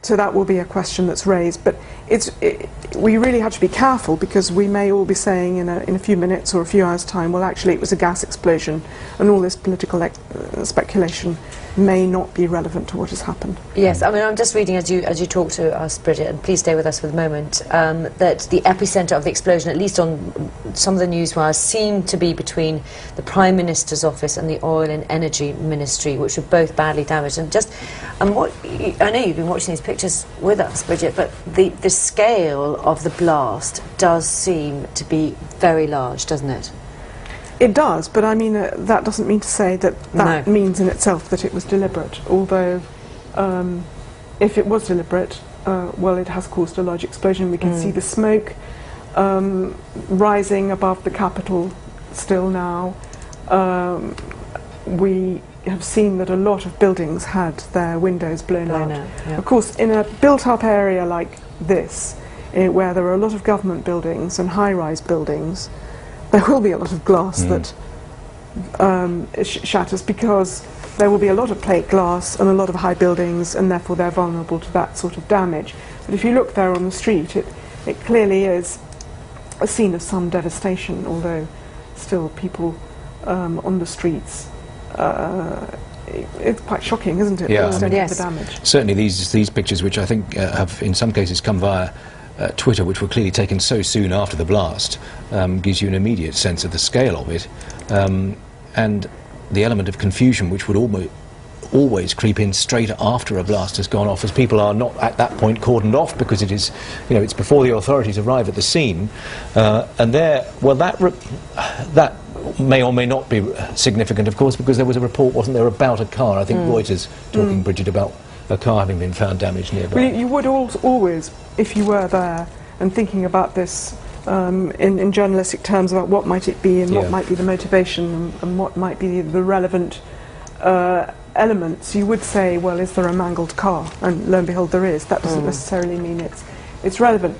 So that will be a question that's raised, but we really have to be careful, because we may all be saying in a few minutes or a few hours' time, well, actually it was a gas explosion, and all this political speculation may not be relevant to what has happened. Yes, I mean, I'm just reading as you talk to us, Bridget, and please stay with us for the moment, that the epicentre of the explosion, at least on some of the news wires, seemed to be between the Prime Minister's office and the Oil and Energy Ministry, which were both badly damaged. And I know you've been watching these pictures with us, Bridget, but the scale of the blast does seem to be very large, doesn't it? It does, but I mean, that doesn't mean to say that that means in itself that it was deliberate, although if it was deliberate, well, it has caused a large explosion. We can see the smoke rising above the capital still now. We have seen that a lot of buildings had their windows blown out. Yeah. Of course, in a built-up area like this, where there are a lot of government buildings and high-rise buildings, there will be a lot of glass that shatters, because there will be a lot of plate glass and a lot of high buildings, and therefore they're vulnerable to that sort of damage. But if you look there on the street, it clearly is a scene of some devastation, although still people on the streets. It's quite shocking, isn't it? Yeah, The damage. Certainly these pictures, which I think have in some cases come via Twitter, which were clearly taken so soon after the blast, gives you an immediate sense of the scale of it, and the element of confusion which would always creep in straight after a blast has gone off, as people are not at that point cordoned off, because it is, you know, it's before the authorities arrive at the scene, and there, well, that may or may not be significant, of course, because there was a report, wasn't there, about a car, I think Reuters talking, Bridget, about a car having been found damaged nearby. Well, you would always, if you were there and thinking about this in journalistic terms, about what might it be and what might be the motivation and what might be the relevant elements, you would say, well, is there a mangled car? And lo and behold, there is. That doesn't necessarily mean it's relevant.